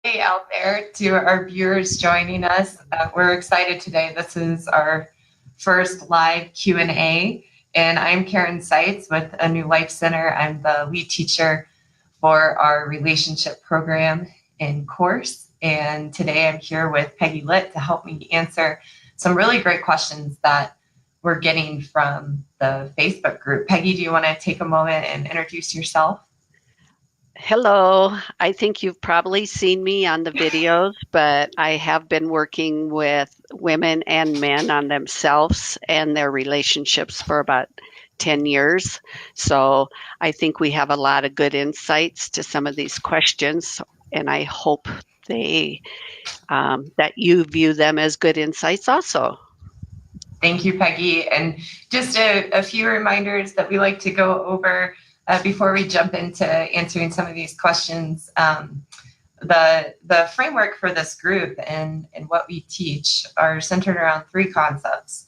Hey out there to our viewers joining us. We're excited today. This is our first live Q&A, and I'm Karen Seitz with A New Life Center. I'm the lead teacher for our relationship program and course. And today I'm here with Peggy Litt to help me answer some really great questions that we're getting from the Facebook group. Peggy, do you want to take a moment and introduce yourself? Hello. I think you've probably seen me on the videos, but I have been working with women and men on themselves and their relationships for about 10 years. So I think we have a lot of good insights to some of these questions, and I hope they that you view them as good insights also. Thank you, Peggy. And just a few reminders that we like to go over before we jump into answering some of these questions. The framework for this group and what we teach are centered around three concepts.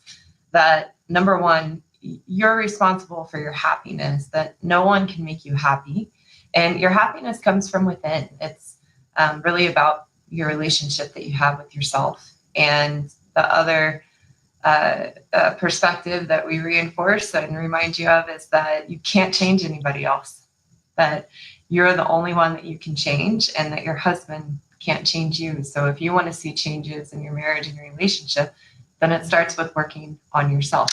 That number one, you're responsible for your happiness, that no one can make you happy. And your happiness comes from within. It's really about your relationship that you have with yourself. And the other perspective that we reinforce and remind you of is that you can't change anybody else, that you're the only one that you can change, and that your husband can't change you. So if you want to see changes in your marriage and your relationship, then it starts with working on yourself.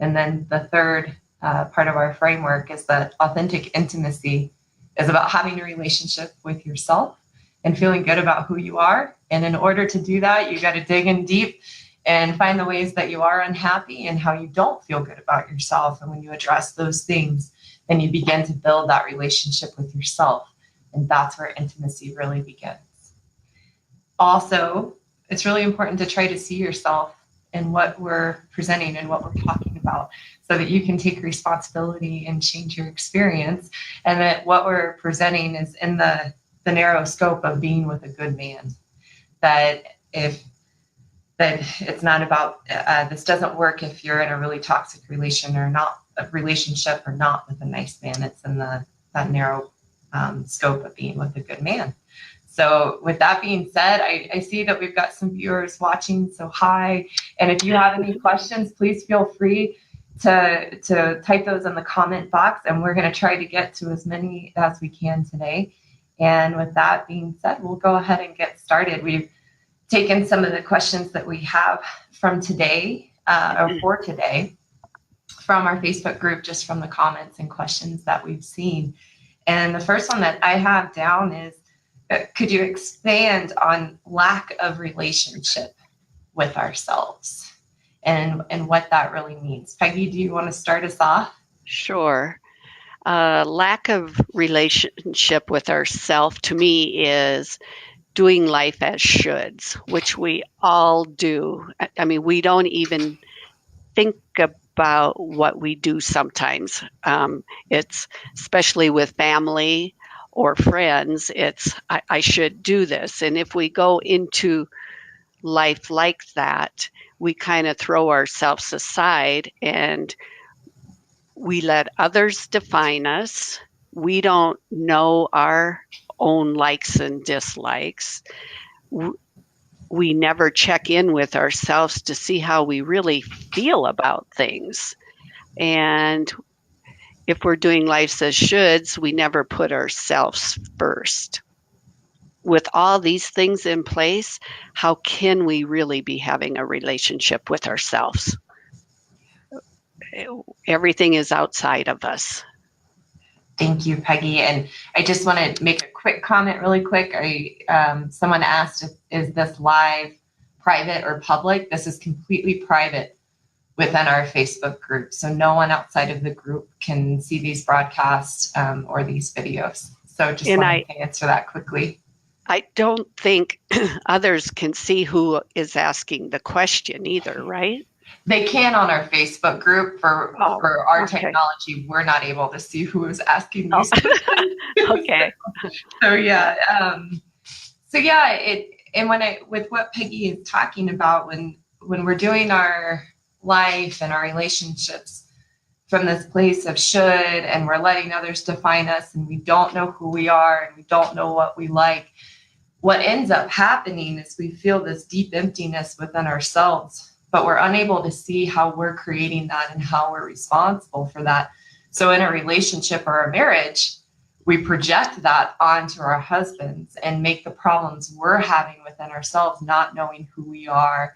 And then the third part of our framework is that authentic intimacy is about having a relationship with yourself and feeling good about who you are. And in order to do that, you got to dig in deep and find the ways that you are unhappy and how you don't feel good about yourself. And when you address those things, then you begin to build that relationship with yourself. And that's where intimacy really begins. Also, it's really important to try to see yourself in what we're presenting and what we're talking about so that you can take responsibility and change your experience. And that what we're presenting is in the narrow scope of being with a good man. That it's not about this doesn't work if you're in a really toxic relationship or not with a nice man. It's in that narrow scope of being with a good man. So with that being said, I see that we've got some viewers watching, so hi. And if you have any questions, please feel free to type those in the comment box, and we're going to try to get to as many as we can today. And with that being said, we'll go ahead and get started. We've taken some of the questions that we have from today or for today from our Facebook group, just from the comments and questions that we've seen. And the first one that I have down is, could you expand on lack of relationship with ourselves and what that really means? Peggy, do you want to start us off? Sure. Lack of relationship with ourself to me is doing life as shoulds, which we all do. I mean, we don't even think about what we do sometimes. It's especially with family or friends, I should do this. And if we go into life like that, we kind of throw ourselves aside and we let others define us. We don't know our own likes and dislikes. We never check in with ourselves to see how we really feel about things. And if we're doing life as shoulds, we never put ourselves first. With all these things in place, how can we really be having a relationship with ourselves? Everything is outside of us. Thank you, Peggy. And I just want to make a quick comment really quick. Someone asked, is this live, private, or public? This is completely private within our Facebook group. So no one outside of the group can see these broadcasts or these videos. So just want to answer that quickly. I don't think others can see who is asking the question either, right? They can on our Facebook group. For our technology, we're not able to see who is asking these questions. Okay. So yeah. And with what Peggy is talking about, when we're doing our life and our relationships from this place of should, and we're letting others define us, and we don't know who we are, and we don't know what we like, what ends up happening is we feel this deep emptiness within ourselves, but we're unable to see how we're creating that and how we're responsible for that. So in a relationship or a marriage, we project that onto our husbands and make the problems we're having within ourselves, not knowing who we are,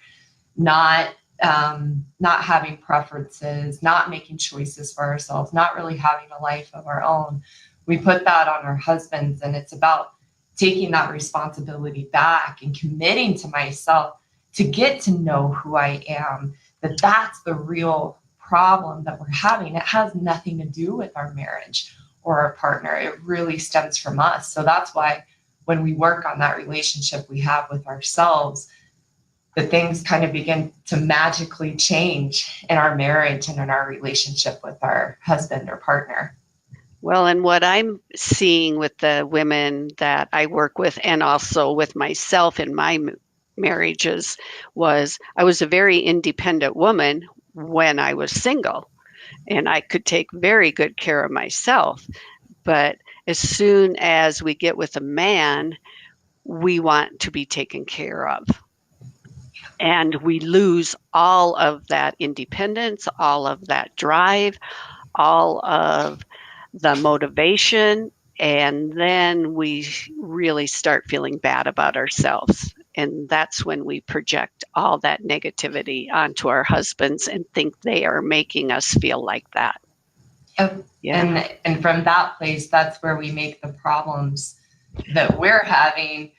not having preferences, not making choices for ourselves, not really having a life of our own. We put that on our husbands, and it's about taking that responsibility back and committing to myself to get to know who I am, that's the real problem that we're having. It has nothing to do with our marriage or our partner. It really stems from us. So that's why when we work on that relationship we have with ourselves, the things kind of begin to magically change in our marriage and in our relationship with our husband or partner. Well, and what I'm seeing with the women that I work with and also with myself in my marriages was I was a very independent woman when I was single, and I could take very good care of myself. But as soon as we get with a man, we want to be taken care of. And we lose all of that independence, all of that drive, all of the motivation, and then we really start feeling bad about ourselves. And that's when we project all that negativity onto our husbands and think they are making us feel like that. Yep. Yeah. And from that place, that's where we make the problems that we're having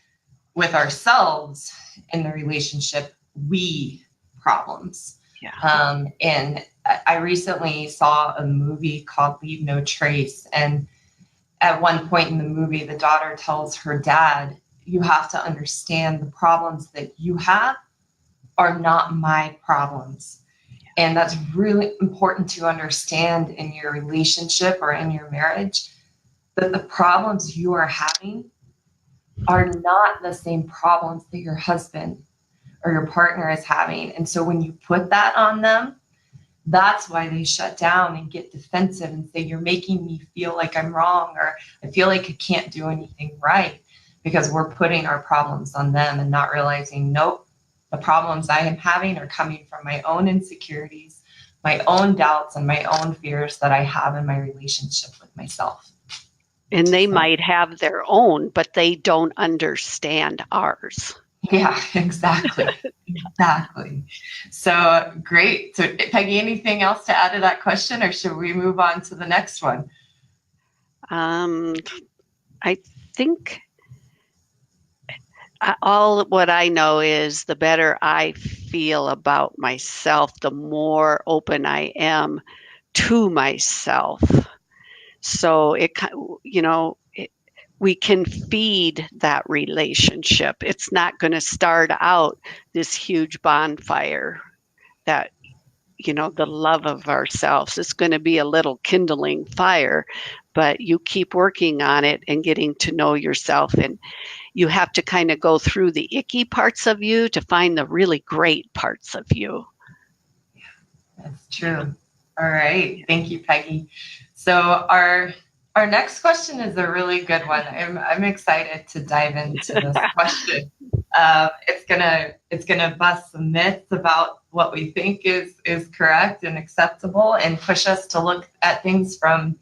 with ourselves in the relationship, we problems. Yeah. And I recently saw a movie called Leave No Trace. And at one point in the movie, the daughter tells her dad, you have to understand the problems that you have are not my problems. And that's really important to understand in your relationship or in your marriage, that the problems you are having are not the same problems that your husband or your partner is having. And so when you put that on them, that's why they shut down and get defensive and say, you're making me feel like I'm wrong, or I feel like I can't do anything right, because we're putting our problems on them and not realizing, nope, the problems I am having are coming from my own insecurities, my own doubts, and my own fears that I have in my relationship with myself. And they might have their own, but they don't understand ours. Yeah, exactly. Exactly. So great. So Peggy, anything else to add to that question, or should we move on to the next one? I think all what I know is the better I feel about myself, the more open I am to myself. So we can feed that relationship. It's not going to start out this huge bonfire that, the love of ourselves. It's going to be a little kindling fire, but you keep working on it and getting to know yourself. And you have to kind of go through the icky parts of you to find the really great parts of you. That's true. All right. Thank you, Peggy. So our next question is a really good one. I'm excited to dive into this question. It's gonna bust some myths about what we think is correct and acceptable, and push us to look at things from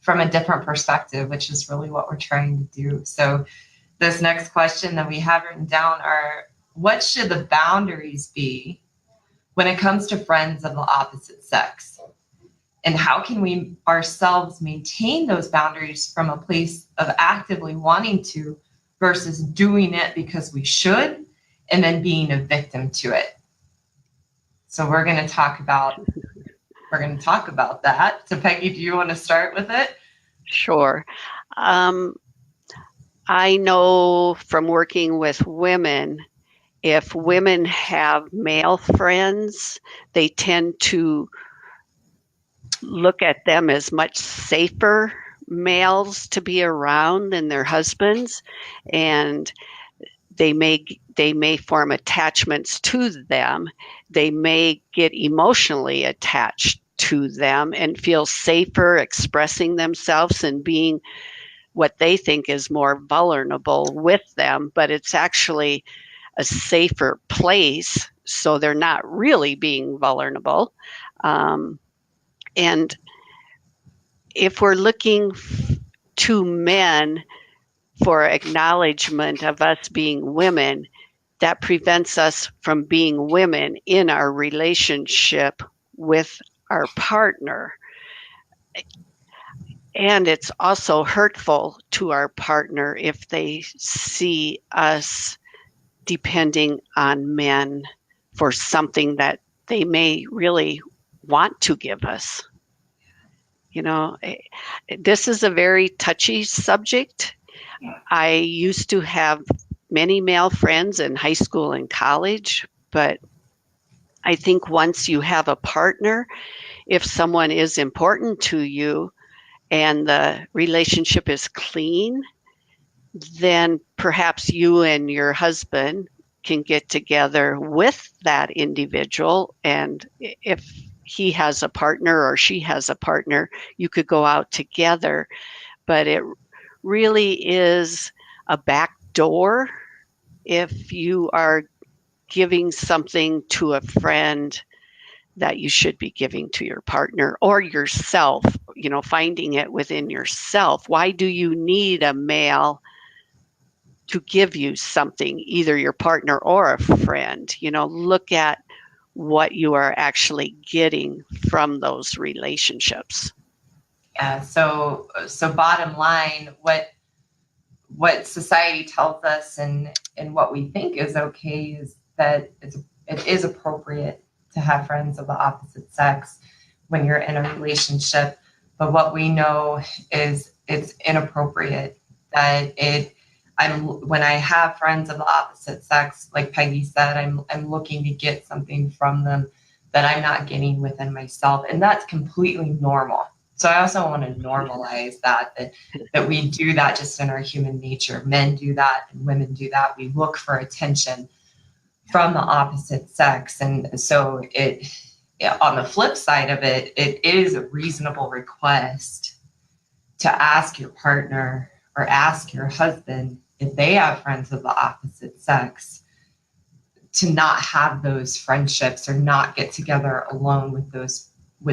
a different perspective, which is really what we're trying to do. So this next question that we have written down are, what should the boundaries be when it comes to friends of the opposite sex? And how can we ourselves maintain those boundaries from a place of actively wanting to versus doing it because we should and then being a victim to it? So we're going to talk about that. So Peggy, do you want to start with it? Sure. I know from working with women, if women have male friends, they tend to look at them as much safer males to be around than their husbands, and they may form attachments to them. They may get emotionally attached to them and feel safer expressing themselves and being what they think is more vulnerable with them, but it's actually a safer place, so they're not really being vulnerable. And if we're looking to men for acknowledgement of us being women, that prevents us from being women in our relationship with our partner. And it's also hurtful to our partner if they see us depending on men for something that they may really want to give us. You know, this is a very touchy subject. I used to have many male friends in high school and college, but I think once you have a partner, if someone is important to you and the relationship is clean, then perhaps you and your husband can get together with that individual. And if he has a partner or she has a partner, you could go out together. But it really is a back door if you are giving something to a friend that you should be giving to your partner or yourself, you know, finding it within yourself. Why do you need a male to give you something, either your partner or a friend? You know, look at what you are actually getting from those relationships. Yeah. So bottom line, what society tells us and what we think is okay is that it is appropriate to have friends of the opposite sex when you're in a relationship. But what we know is it's inappropriate that when I have friends of the opposite sex, like Peggy said, I'm looking to get something from them that I'm not getting within myself. And that's completely normal. So I also want to normalize that we do that just in our human nature. Men do that and women do that. We look for attention from the opposite sex. And so on the flip side of it, it is a reasonable request to ask your partner or ask your husband if they have friends of the opposite sex to not have those friendships or not get together alone with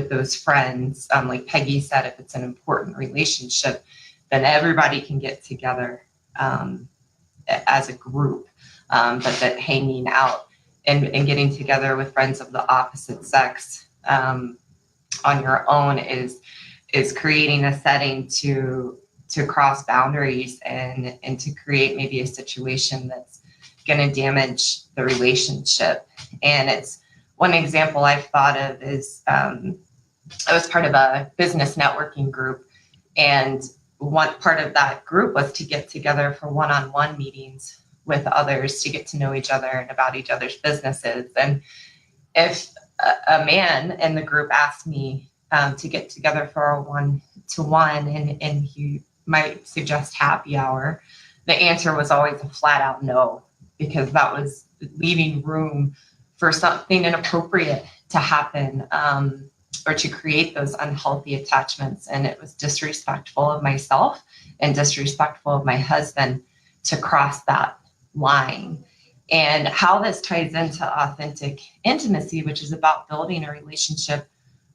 those friends. Like Peggy said, if it's an important relationship, then everybody can get together as a group. But that hanging out and getting together with friends of the opposite sex on your own is creating a setting to cross boundaries and to create maybe a situation that's going to damage the relationship. And it's one example I've thought of is I was part of a business networking group, and one part of that group was to get together for one-on-one meetings with others to get to know each other and about each other's businesses. And if a man in the group asked me to get together for a one-to-one and he might suggest happy hour, the answer was always a flat out no, because that was leaving room for something inappropriate to happen or to create those unhealthy attachments. And it was disrespectful of myself and disrespectful of my husband to cross that line. And how this ties into authentic intimacy, which is about building a relationship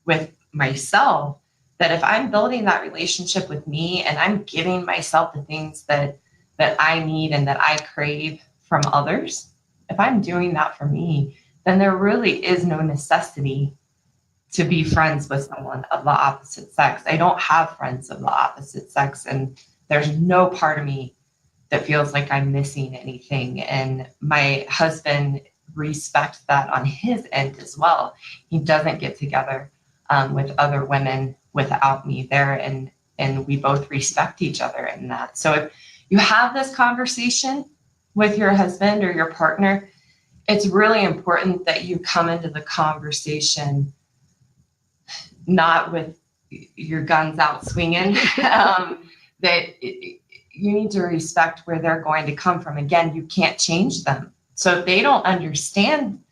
with myself, that if I'm building that relationship with me and I'm giving myself the things that I need and that I crave from others, if I'm doing that for me, then there really is no necessity to be friends with someone of the opposite sex. I don't have friends of the opposite sex, and there's no part of me that feels like I'm missing anything. And my husband respects that on his end as well. He doesn't get together with other women without me there, and we both respect each other in that. So if you have this conversation with your husband or your partner, it's really important that you come into the conversation not with your guns out swinging, you need to respect where they're going to come from. Again, you can't change them. So if they don't understand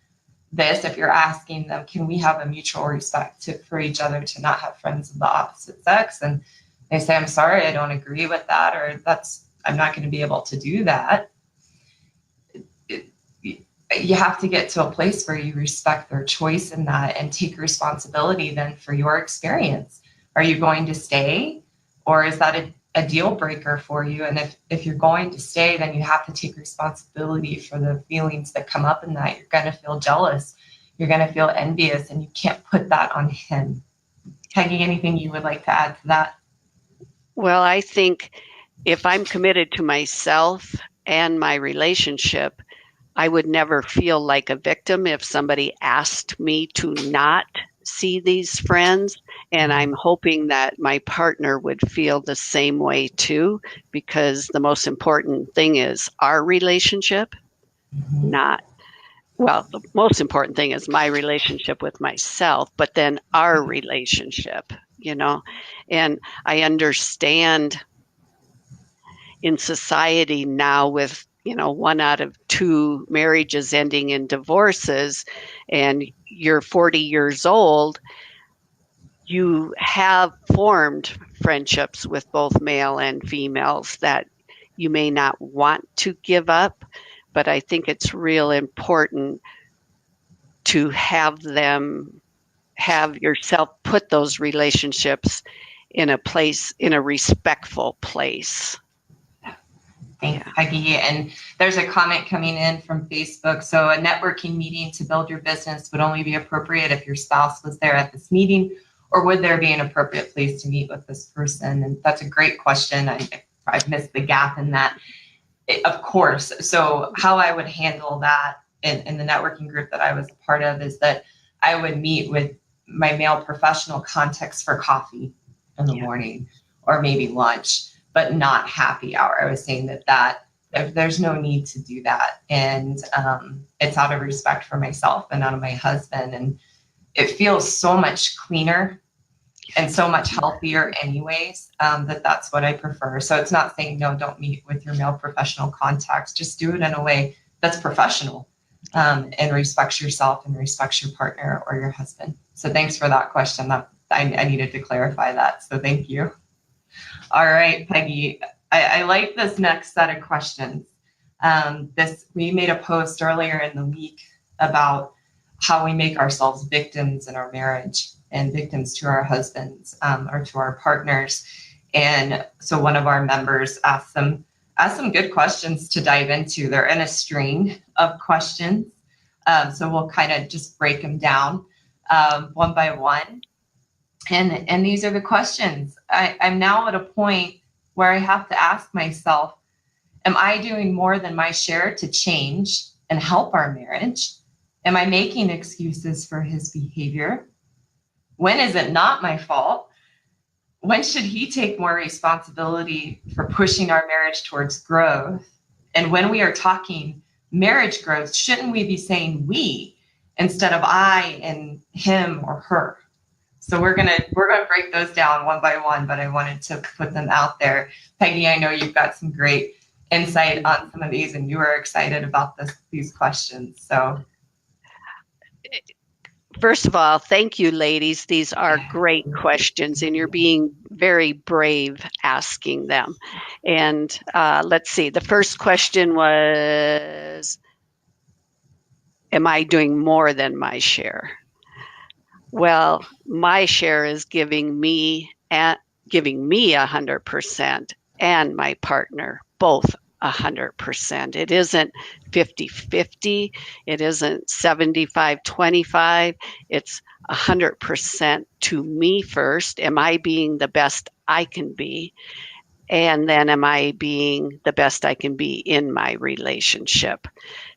this, if you're asking them, can we have a mutual respect for each other to not have friends of the opposite sex? And they say, I'm sorry, I don't agree with that, or I'm not going to be able to do that. You have to get to a place where you respect their choice in that and take responsibility then for your experience. Are you going to stay, or is that a deal breaker for you? And if you're going to stay, then you have to take responsibility for the feelings that come up in that. You're going to feel jealous. You're going to feel envious, and you can't put that on him. Peggy, anything you would like to add to that? Well, I think if I'm committed to myself and my relationship, I would never feel like a victim if somebody asked me to not see these friends. And I'm hoping that my partner would feel the same way too, because the most important thing is our relationship, not, well, the most important thing is my relationship with myself, but then our relationship, you know. And I understand in society now with, you know, 1 out of 2 marriages ending in divorces, and you're 40 years old, you have formed friendships with both male and females that you may not want to give up, but I think it's real important to have yourself put those relationships in a place, in a respectful place. Thanks, Peggy. And there's a comment coming in from Facebook. So a networking meeting to build your business would only be appropriate if your spouse was there at this meeting, or would there be an appropriate place to meet with this person? And that's a great question. I've missed the gap in that. Of course. So how I would handle that in the networking group that I was a part of is that I would meet with my male professional contacts for coffee in the morning, or maybe lunch, but not happy hour. I was saying that there's no need to do that. And it's out of respect for myself and out of my husband. And it feels so much cleaner and so much healthier anyways, that's what I prefer. So it's not saying, no, don't meet with your male professional contacts. Just do it in a way that's professional, and respects yourself and respects your partner or your husband. So thanks for that question. I needed to clarify that. So thank you. All right, Peggy, I like this next set of questions. We made a post earlier in the week about how we make ourselves victims in our marriage and victims to our husbands, or to our partners. And so one of our members asked some good questions to dive into. They're in a string of questions. So we'll kind of just break them down one by one. And these are the questions. I'm now at a point where I have to ask myself, am I doing more than my share to change and help our marriage? Am I making excuses for his behavior? When is it not my fault? When should he take more responsibility for pushing our marriage towards growth? And when we are talking marriage growth, shouldn't we be saying we instead of I and him or her? So we're gonna break those down one by one, but I wanted to put them out there. Peggy, I know you've got some great insight on some of these, and you are excited about these questions. So first of all, thank you, ladies. These are great questions, and you're being very brave asking them. And let's see, the first question was, am I doing more than my share? Well, my share is giving me 100% and my partner both 100%. It isn't 50-50. It isn't 75-25. It's 100% to me first. Am I being the best I can be? And then am I being the best I can be in my relationship?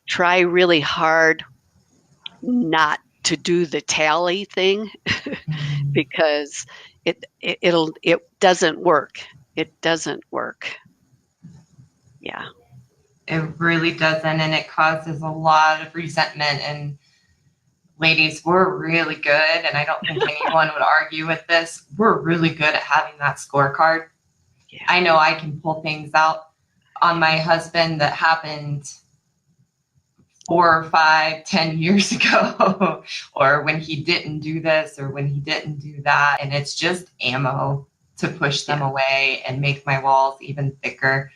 Try really hard not to do the tally thing because it doesn't work. It doesn't work. Yeah. It really doesn't, and it causes a lot of resentment. And ladies, we're really good, and I don't think anyone would argue with this. We're really good at having that scorecard. Yeah. I know I can pull things out on my husband that happened 4 or 5, 10 years ago, or when he didn't do this or when he didn't do that. And it's just ammo. to push them away and make my walls even thicker.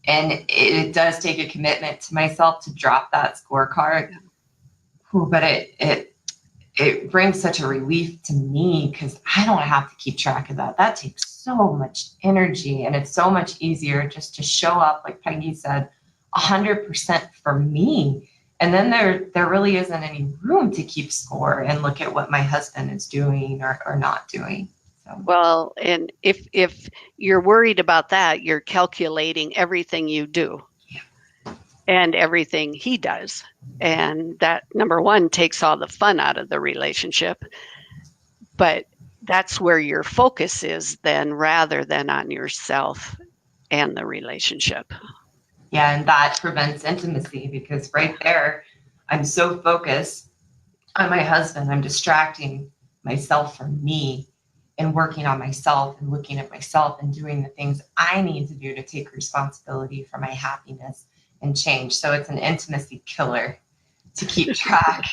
And it does take a commitment to myself to drop that scorecard. But it brings such a relief to me because I don't have to keep track of that. That takes so much energy, and it's so much easier just to show up, like Peggy said, 100% for me. And then there really isn't any room to keep score and look at what my husband is doing or not doing. So. Well, and if you're worried about that, you're calculating everything you do and everything he does. And that, number one, takes all the fun out of the relationship. But that's where your focus is then, rather than on yourself and the relationship. Yeah, and that prevents intimacy, because right there, I'm so focused on my husband, I'm distracting myself from me and working on myself and looking at myself and doing the things I need to do to take responsibility for my happiness and change. So it's an intimacy killer to keep track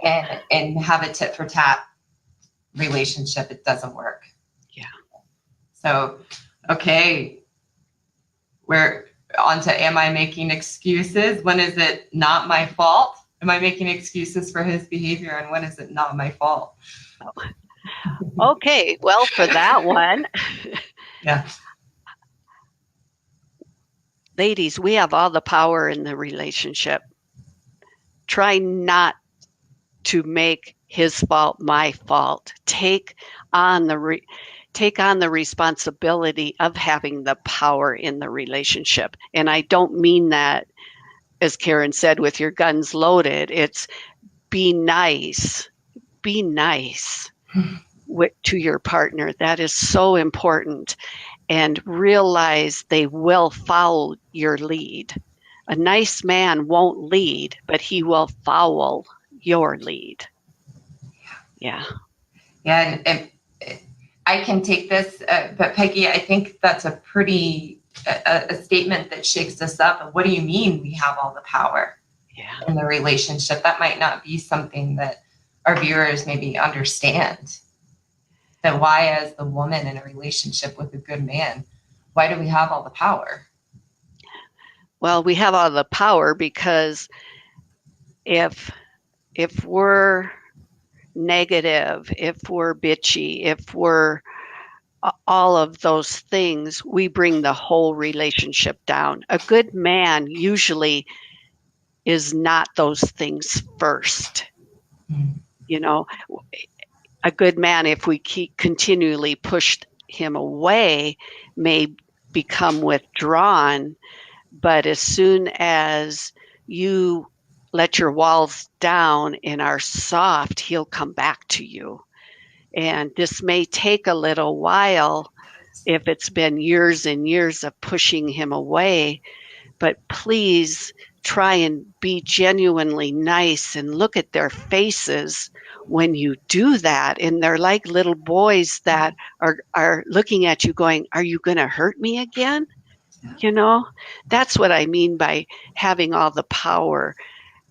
and have a tit for tat relationship. It doesn't work. Yeah. So, okay, we're on to, am I making excuses? When is it not my fault? Am I making excuses for his behavior? And when is it not my fault? Okay, well, for that one, yeah. Ladies, we have all the power in the relationship. Try not to make his fault my fault. Take on the responsibility of having the power in the relationship. And I don't mean that, as Karen said, with your guns loaded. It's be nice. Be nice to your partner. That is so important. And realize they will follow your lead. A nice man won't lead, but he will follow your lead. Yeah. Yeah. And I can take this, but Peggy, I think that's a pretty, a statement that shakes us up. What do you mean we have all the power in the relationship? That might not be something that our viewers maybe understand. That why, as the woman in a relationship with a good man, why do we have all the power? Well, we have all the power because if we're negative, if we're bitchy, if we're all of those things, we bring the whole relationship down. A good man usually is not those things first. You know, a good man, if we continually push him away, may become withdrawn. But as soon as you let your walls down and are soft, he'll come back to you. And this may take a little while if it's been years and years of pushing him away. But please try and be genuinely nice and look at their faces when you do that. And they're like little boys that are looking at you going, are you going to hurt me again? You know, that's what I mean by having all the power.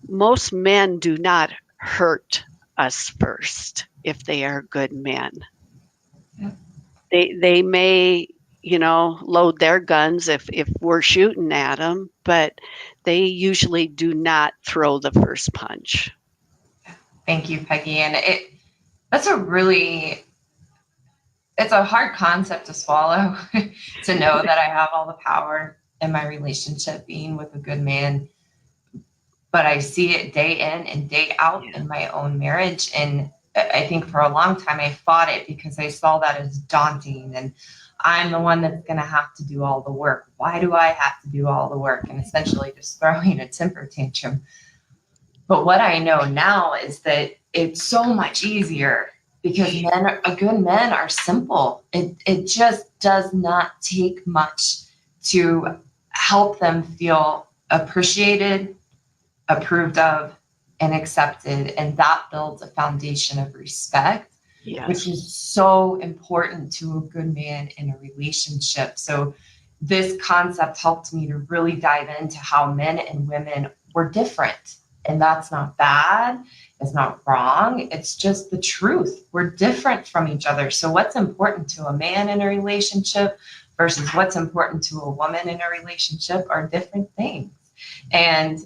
Most men do not hurt us first if they are good men. Yeah. They may, load their guns if we're shooting at them, but they usually do not throw the first punch. Thank you, Peggy. And it's a hard concept to swallow to know that I have all the power in my relationship being with a good man. But I see it day in and day out in my own marriage. And I think for a long time I fought it because I saw that as daunting. And I'm the one that's going to have to do all the work. Why do I have to do all the work? And essentially just throwing a temper tantrum. But what I know now is that it's so much easier because good men are simple. It just does not take much to help them feel appreciated, approved of, and accepted. And that builds a foundation of respect, which is so important to a good man in a relationship. So this concept helped me to really dive into how men and women were different And that's not bad. It's not wrong. It's just the truth. We're different from each other. So what's important to a man in a relationship versus what's important to a woman in a relationship are different things. And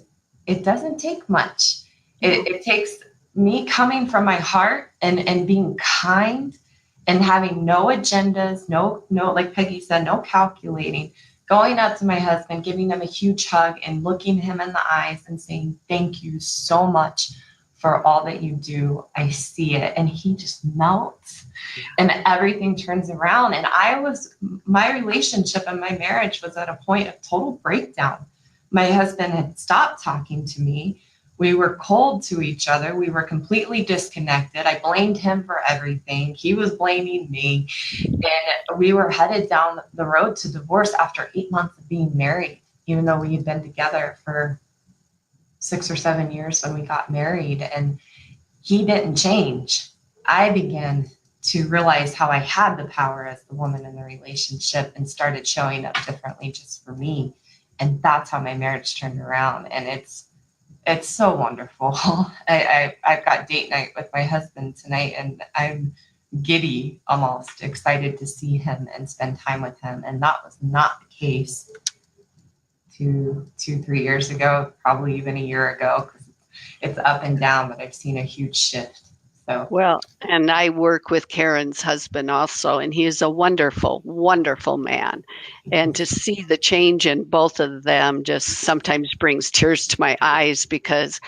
it doesn't take much. It takes me coming from my heart and being kind and having no agendas, no, like Peggy said, no calculating, going up to my husband, giving him a huge hug and looking him in the eyes and saying, thank you so much for all that you do. I see it. And he just melts and everything turns around. And my relationship and my marriage was at a point of total breakdown. My husband had stopped talking to me. We were cold to each other. We were completely disconnected. I blamed him for everything. He was blaming me. And we were headed down the road to divorce after 8 months of being married, even though we had been together for 6 or 7 years when we got married. And he didn't change. I began to realize how I had the power as the woman in the relationship and started showing up differently just for me. And that's how my marriage turned around. And it's so wonderful. I've got date night with my husband tonight, and I'm giddy, almost excited to see him and spend time with him. And that was not the case 3 years ago, probably even a year ago, because it's up and down, but I've seen a huge shift. So well, and I work with Karen's husband also, and he is a wonderful, wonderful man. And to see the change in both of them just sometimes brings tears to my eyes because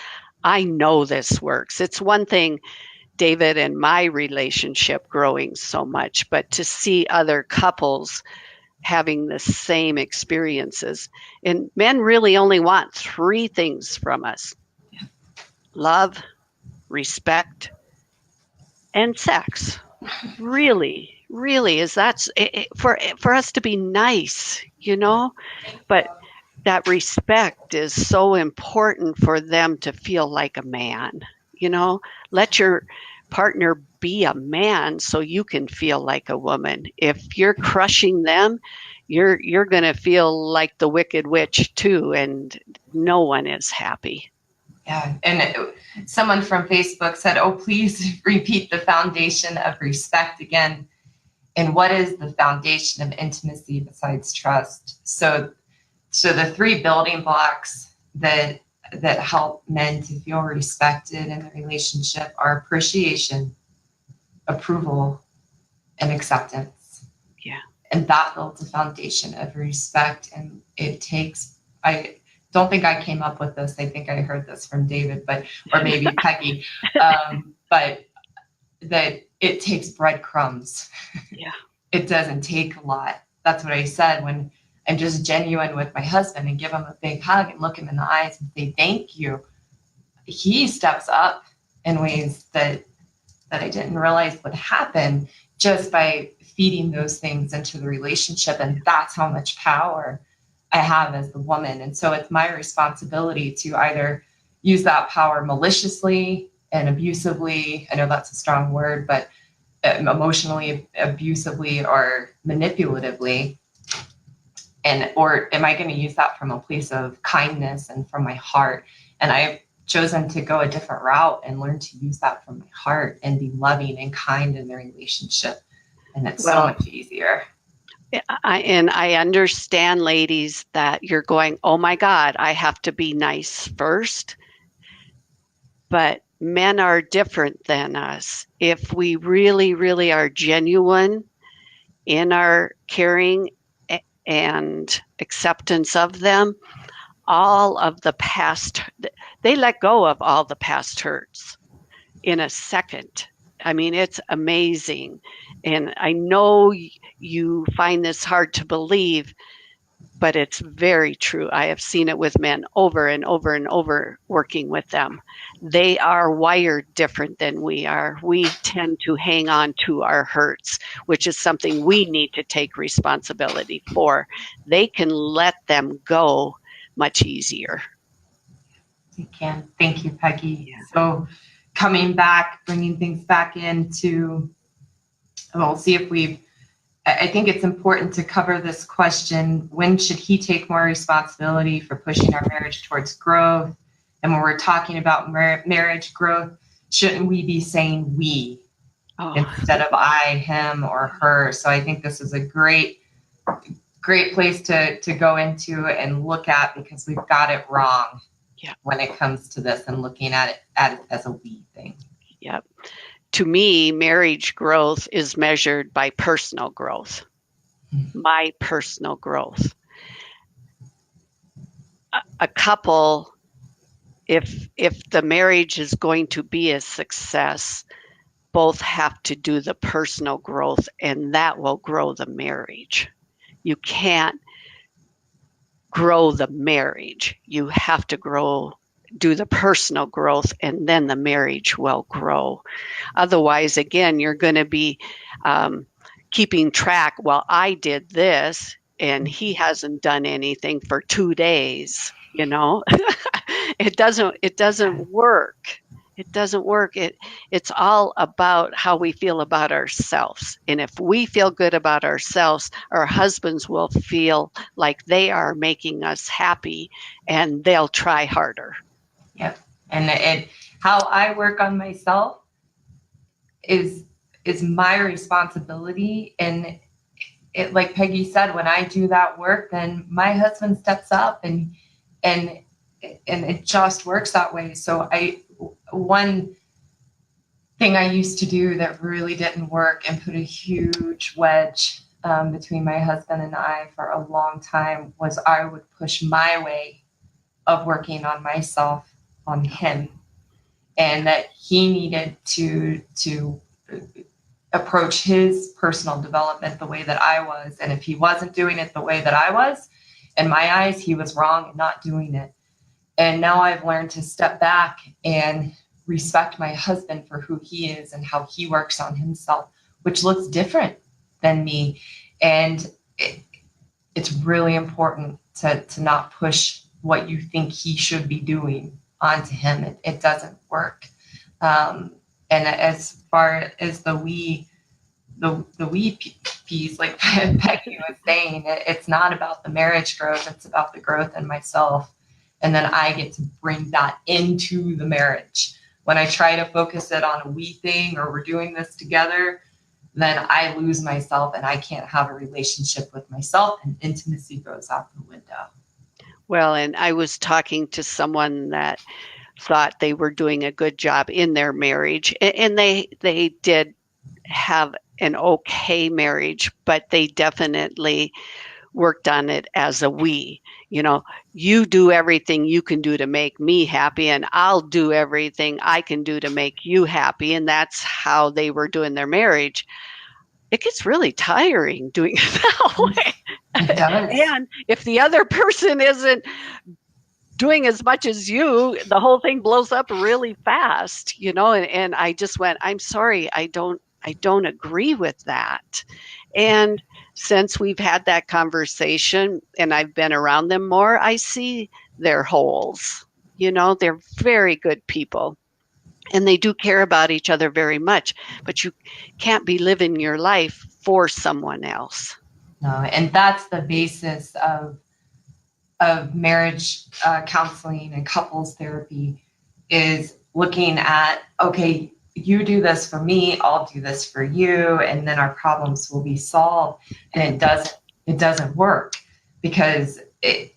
I know this works. It's one thing, David and my relationship growing so much, but to see other couples having the same experiences. And men really only want 3 things from us: love, respect, and sex. Really is that's for us to be nice, but that respect is so important for them to feel like a man. Let your partner be a man so you can feel like a woman. If you're crushing them, you're going to feel like the Wicked Witch too, and no one is happy. Yeah. And someone from Facebook said, oh, please repeat the foundation of respect again. And what is the foundation of intimacy besides trust? So the 3 building blocks that help men to feel respected in a relationship are appreciation, approval, and acceptance. Yeah. And that builds a foundation of respect. And it takes, I don't think I came up with this. I think I heard this from David, or maybe Peggy, but that it takes breadcrumbs. Yeah. It doesn't take a lot. That's what I said when I'm just genuine with my husband and give him a big hug and look him in the eyes and say, thank you. He steps up in ways that I didn't realize would happen just by feeding those things into the relationship. And that's how much power I have as the woman. And so it's my responsibility to either use that power maliciously and abusively. I know that's a strong word, but emotionally abusively or manipulatively. Or am I going to use that from a place of kindness and from my heart? And I've chosen to go a different route and learn to use that from my heart and be loving and kind in the relationship. And it's so much easier. I understand, ladies, that you're going, oh my God, I have to be nice first. But men are different than us. If we really, really are genuine in our caring and acceptance of them, all of the past, they let go of all the past hurts in a second. I mean, it's amazing. And I know you find this hard to believe, but it's very true. I have seen it with men over and over and over working with them. They are wired different than we are. We tend to hang on to our hurts, which is something we need to take responsibility for. They can let them go much easier. You can. Thank you, Peggy. Yeah. So coming back, bringing things back into, we'll see if I think it's important to cover this question. When should he take more responsibility for pushing our marriage towards growth? And when we're talking about marriage growth, shouldn't we be saying we instead of I, him, or her? So I think this is a great place to go into and look at, because we've got it wrong when it comes to this and looking at it as a we thing. Yep. To me, marriage growth is measured by personal growth. My personal growth. A couple, if the marriage is going to be a success, both have to do the personal growth, and that will grow the marriage. You can't grow the marriage. You have to do the personal growth, and then the marriage will grow. Otherwise, again, you're going to be keeping track. Well, I did this and he hasn't done anything for 2 days. It doesn't work. It doesn't work. It's all about how we feel about ourselves. And if we feel good about ourselves, our husbands will feel like they are making us happy, and they'll try harder. Yep. And how I work on myself is my responsibility. And it, like Peggy said, when I do that work, then my husband steps up and it just works that way. So one thing I used to do that really didn't work and put a huge wedge between my husband and I for a long time was I would push my way of working on myself on him, and that he needed to approach his personal development the way that I was. And if he wasn't doing it the way that I was, in my eyes, he was wrong and not doing it. And now I've learned to step back and respect my husband for who he is and how he works on himself, which looks different than me. And it's really important to not push what you think he should be doing onto him. It doesn't work. And as far as the we piece, like Becky was saying, it's not about the marriage growth. It's about the growth in myself. And then I get to bring that into the marriage. When I try to focus it on a we thing, or we're doing this together, then I lose myself and I can't have a relationship with myself, and intimacy goes out the window. Well, and I was talking to someone that thought they were doing a good job in their marriage, and they did have an okay marriage, but they definitely worked on it as a we. You do everything you can do to make me happy, and I'll do everything I can do to make you happy. And that's how they were doing their marriage. It gets really tiring doing it that way. It does. And if the other person isn't doing as much as you, the whole thing blows up really fast, and I just went, I'm sorry, I don't agree with that. And since we've had that conversation and I've been around them more, I see their holes. They're very good people, and they do care about each other very much, but you can't be living your life for someone else. No, and that's the basis of marriage counseling and couples therapy, is looking at, okay, you do this for me, I'll do this for you, and then our problems will be solved. And it doesn't work, because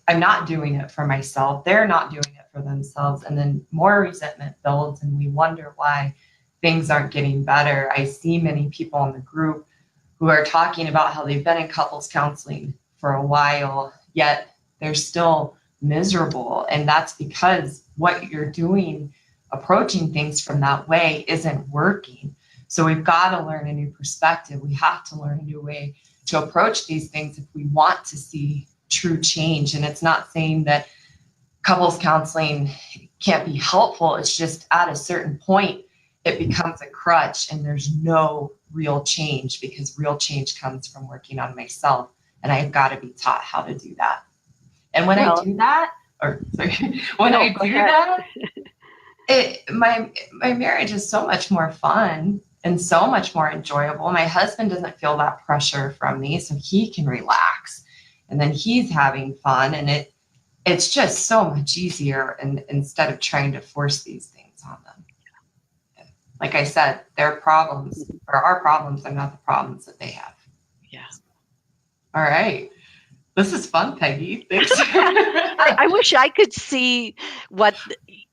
I'm not doing it for myself. They're not doing it for themselves. And then more resentment builds, and we wonder why things aren't getting better. I see many people in the group who are talking about how they've been in couples counseling for a while, yet they're still miserable. And that's because what you're doing, approaching things from that way, isn't working. So we've got to learn a new perspective. We have to learn a new way to approach these things if we want to see true change. And it's not saying that couples counseling can't be helpful. It's just at a certain point, it becomes a crutch and there's no real change, because real change comes from working on myself. And I've got to be taught how to do that. And when I do that, my marriage is so much more fun and so much more enjoyable. My husband doesn't feel that pressure from me, so he can relax, and then he's having fun, and it's just so much easier, and instead of trying to force these things on them. Like I said, their problems or our problems are not the problems that they have. Yeah. All right. This is fun, Peggy. Thanks. I wish I could see what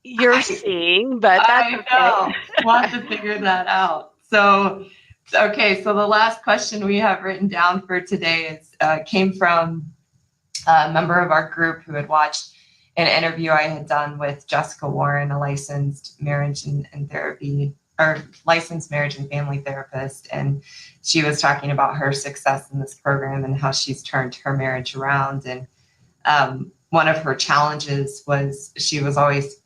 you're seeing, but that's okay. I know. We'll have to figure that out. So, okay. So the last question we have written down for today is came from a member of our group who had watched an interview I had done with Jessica Warren, a licensed marriage and therapy or licensed marriage and family therapist. And she was talking about her success in this program and how she's turned her marriage around. And one of her challenges was she was always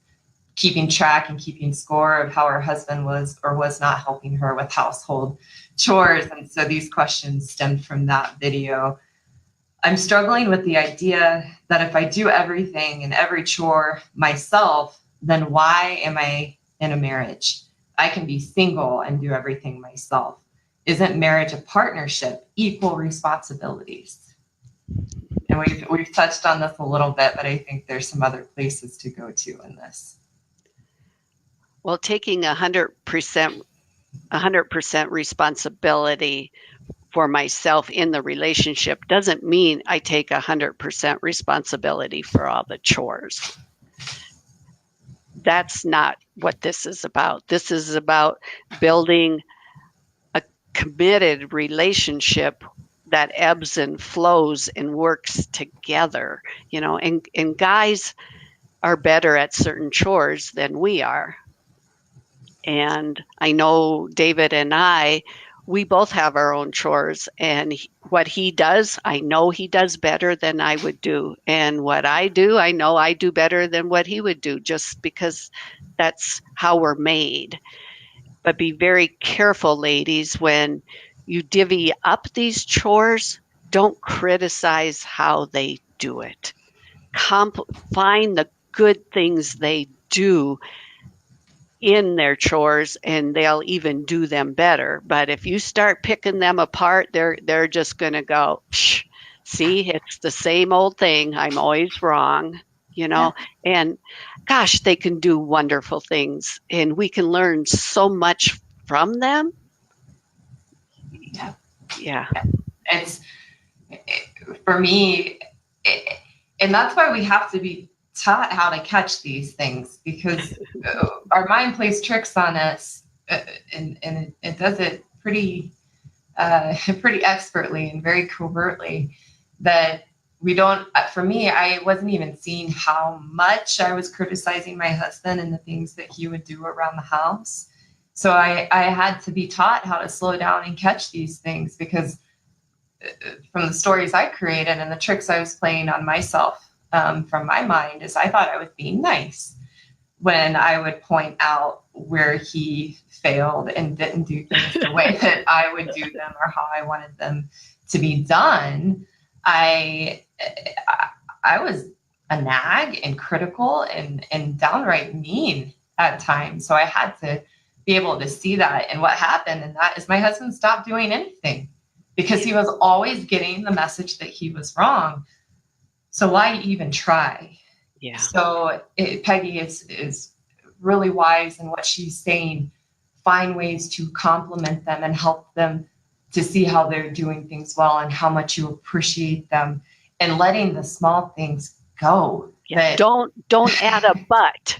keeping track and keeping score of how her husband was or was not helping her with household chores. And so these questions stemmed from that video. I'm struggling with the idea that if I do everything and every chore myself, then why am I in a marriage? I can be single and do everything myself. Isn't marriage a partnership, equal responsibilities? And we've touched on this a little bit, but I think there's some other places to go to in this. Well, taking 100% responsibility for myself in the relationship doesn't mean I take 100% responsibility for all the chores. That's not what this is about. This is about building a committed relationship that ebbs and flows and works together, and guys are better at certain chores than we are. And I know David and we both have our own chores, and what he does, I know he does better than I would do. And what I do, I know I do better than what he would do, just because that's how we're made. But be very careful, ladies, when you divvy up these chores, don't criticize how they do it. Find the good things they do in their chores, and they'll even do them better. But if you start picking them apart, they're just going to go, see, it's the same old thing. I'm always wrong, Yeah. And gosh, they can do wonderful things, and we can learn so much from them. Yeah. It's for me, and that's why we have to be taught how to catch these things, because our mind plays tricks on us, and it does it pretty expertly and very covertly, that we don't. For me, I wasn't even seeing how much I was criticizing my husband and the things that he would do around the house. So I had to be taught how to slow down and catch these things, because from the stories I created and the tricks I was playing on myself, from my mind, is I thought I was being nice when I would point out where he failed and didn't do things the way that I would do them or how I wanted them to be done. I was a nag and critical and downright mean at times. So I had to be able to see that. And what happened in that is my husband stopped doing anything, because he was always getting the message that he was wrong. So why even try? Yeah. So Peggy is really wise in what she's saying. Find ways to compliment them and help them to see how they're doing things well and how much you appreciate them, and letting the small things go. Yeah. Don't add a but.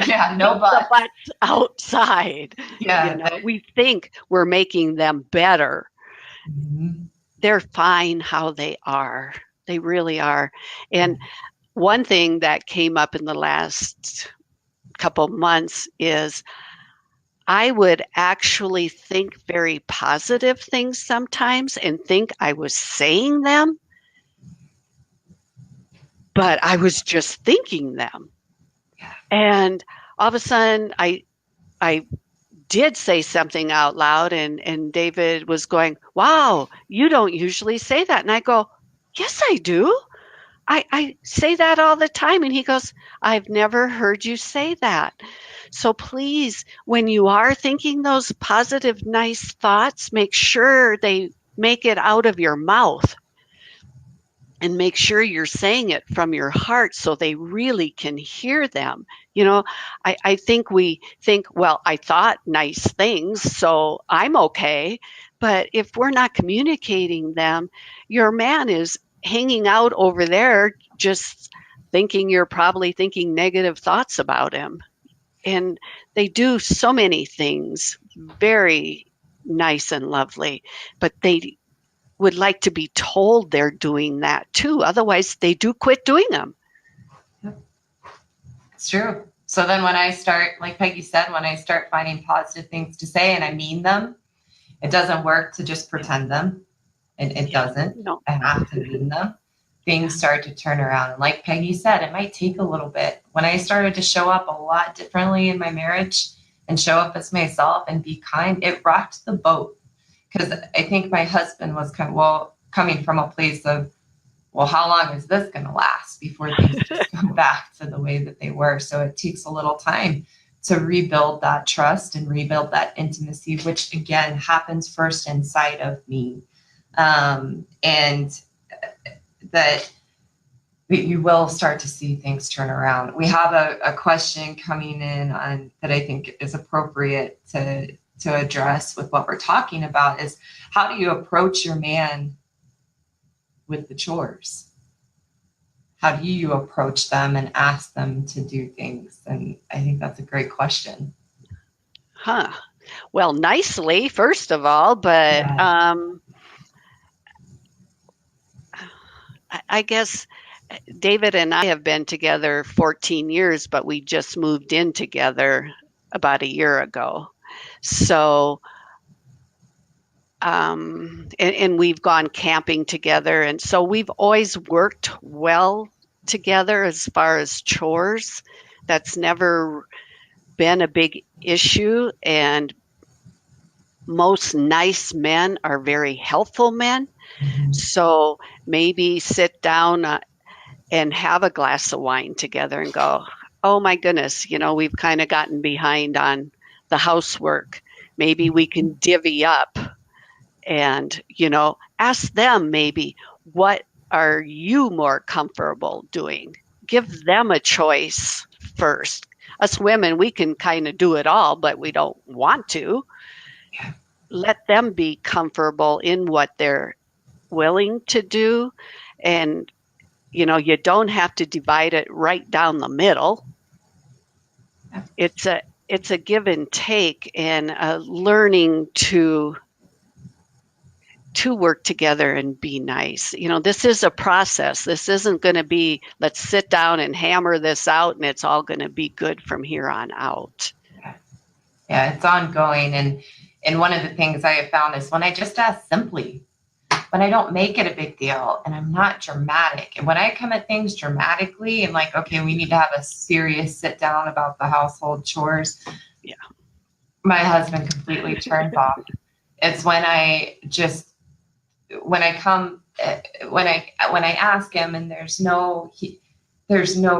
Yeah, no but. The but's outside. Yeah. We think we're making them better. Mm-hmm. They're fine how they are. They really are. And one thing that came up in the last couple months is I would actually think very positive things sometimes and think I was saying them, but I was just thinking them. Yeah. And all of a sudden I did say something out loud, and David was going, wow, you don't usually say that. And I go, yes, I do. I say that all the time. And he goes, I've never heard you say that. So please, when you are thinking those positive, nice thoughts, make sure they make it out of your mouth. and make sure you're saying it from your heart so they really can hear them. I think we think, well, I thought nice things, so I'm okay. But if we're not communicating them, your man is hanging out over there just thinking you're probably thinking negative thoughts about him. And they do so many things very nice and lovely, but they would like to be told they're doing that too. Otherwise, they do quit doing them. It's true. So then when I start, like Peggy said, when I start finding positive things to say and I mean them, it doesn't work to just pretend them. It doesn't. No. I have to mean them. Things start to turn around. And like Peggy said, it might take a little bit. When I started to show up a lot differently in my marriage and show up as myself and be kind, it rocked the boat. Because I think my husband was coming from a place of, well, how long is this going to last before things just go back to the way that they were? So it takes a little time to rebuild that trust and rebuild that intimacy, which again happens first inside of me. And that you will start to see things turn around. We have a question coming in on that I think is appropriate to address with what we're talking about is, how do you approach your man with the chores? How do you approach them and ask them to do things? And I think that's a great question. Well, nicely, first of all, but I guess David and I have been together 14 years, but we just moved in together about a year ago. So, and we've gone camping together. And so we've always worked well together as far as chores. That's never been a big issue. And most nice men are very helpful men. Mm-hmm. So maybe sit down and have a glass of wine together and go, oh my goodness, we've kind of gotten behind on the housework. Maybe we can divvy up and, ask them maybe, what are you more comfortable doing? Give them a choice first. Us women, we can kind of do it all, but we don't want to. Yeah. Let them be comfortable in what they're willing to do. And, you don't have to divide it right down the middle. It's a give and take, and learning to work together and be nice. This is a process. This isn't going to be, let's sit down and hammer this out and it's all going to be good from here on out. Yeah, it's ongoing. And one of the things I have found is when I just ask simply, when I don't make it a big deal and I'm not dramatic, and when I come at things dramatically and like, okay, we need to have a serious sit down about the household chores. Yeah. My husband completely turns off. It's when I ask him and there's no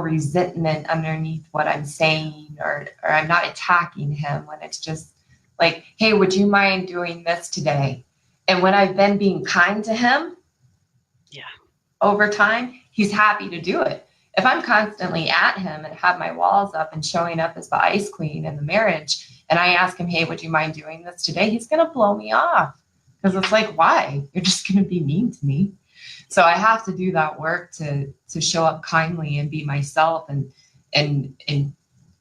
resentment underneath what I'm saying, or I'm not attacking him, when it's just like, hey, would you mind doing this today? And when I've been being kind to him, over time, he's happy to do it. If I'm constantly at him and have my walls up and showing up as the ice queen in the marriage, and I ask him, hey, would you mind doing this today? He's going to blow me off, because it's like, why? You're just going to be mean to me. So I have to do that work to show up kindly and be myself and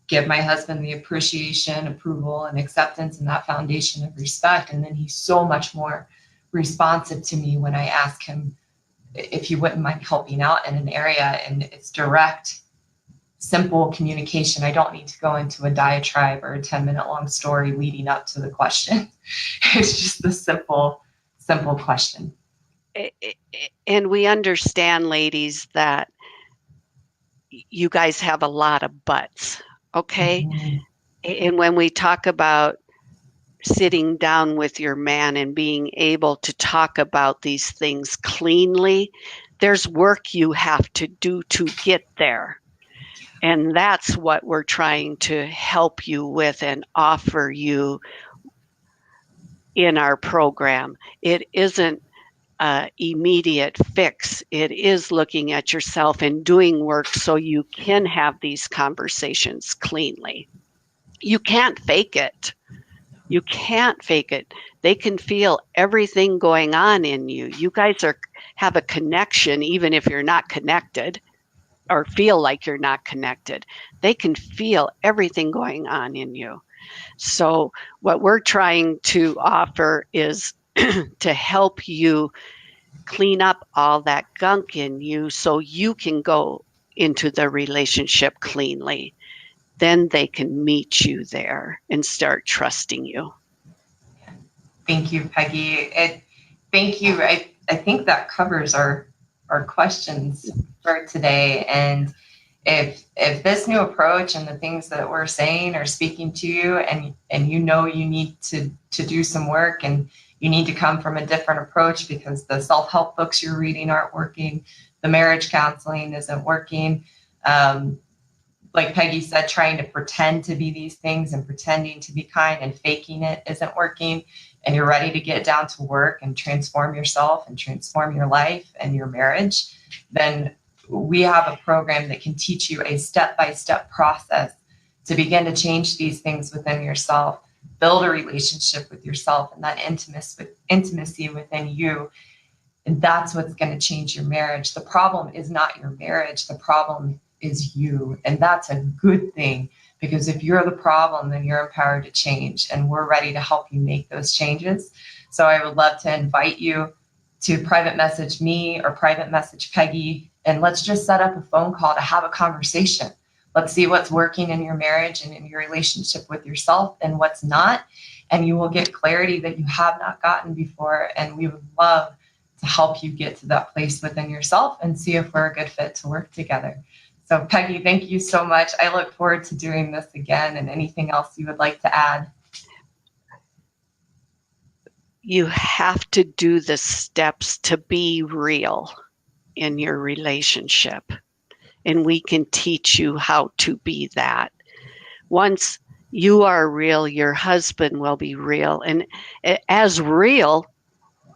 give my husband the appreciation, approval, and acceptance, and that foundation of respect. And then he's so much more responsive to me when I ask him if he wouldn't mind helping out in an area, and it's direct, simple communication. I don't need to go into a diatribe or a 10-minute long story leading up to the question. It's just the simple question. And we understand, ladies, that you guys have a lot of buts, okay? Mm-hmm. And when we talk about sitting down with your man and being able to talk about these things cleanly, there's work you have to do to get there. And that's what we're trying to help you with and offer you in our program. It isn't a immediate fix. It is looking at yourself and doing work so you can have these conversations cleanly. You can't fake it. You can't fake it. They can feel everything going on in you. You guys have a connection even if you're not connected or feel like you're not connected. They can feel everything going on in you. So what we're trying to offer is to help you clean up all that gunk in you so you can go into the relationship cleanly. Then they can meet you there and start trusting you. Thank you, Peggy. Thank you. I think that covers our questions for today. And if this new approach and the things that we're saying are speaking to you, and you know you need to do some work, and you need to come from a different approach because the self-help books you're reading aren't working, the marriage counseling isn't working. Like Peggy said, trying to pretend to be these things and pretending to be kind and faking it isn't working, and you're ready to get down to work and transform yourself and transform your life and your marriage, then we have a program that can teach you a step-by-step process to begin to change these things within yourself, build a relationship with yourself and that intimacy within you. And that's what's going to change your marriage. The problem is not your marriage. The problem is you. And that's a good thing, because if you're the problem, then you're empowered to change, and we're ready to help you make those changes. So I would love to invite you to private message me or private message Peggy, and let's just set up a phone call to have a conversation. Let's see what's working in your marriage and in your relationship with yourself and what's not. And you will get clarity that you have not gotten before. And we would love to help you get to that place within yourself and see if we're a good fit to work together. So Peggy, thank you so much. I look forward to doing this again, and anything else you would like to add. You have to do the steps to be real in your relationship, and we can teach you how to be that. Once you are real, your husband will be real, and as real,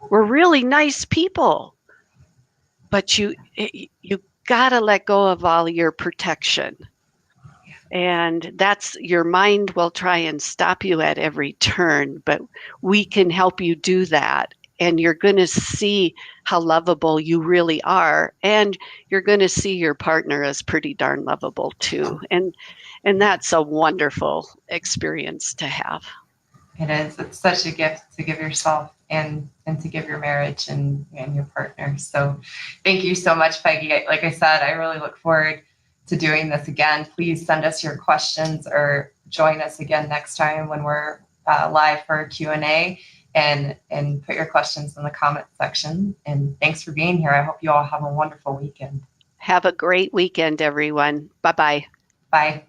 we're really nice people, but you gotta let go of all your protection. And that's, your mind will try and stop you at every turn, but we can help you do that. And you're going to see how lovable you really are. And you're going to see your partner as pretty darn lovable too. And that's a wonderful experience to have. It is. It's such a gift to give yourself and to give your marriage and your partner. So thank you so much, Peggy. Like I said, I really look forward to doing this again. Please send us your questions or join us again next time when we're live for a Q&A, and put your questions in the comment section. And thanks for being here. I hope you all have a wonderful weekend. Have a great weekend, everyone. Bye-bye. Bye.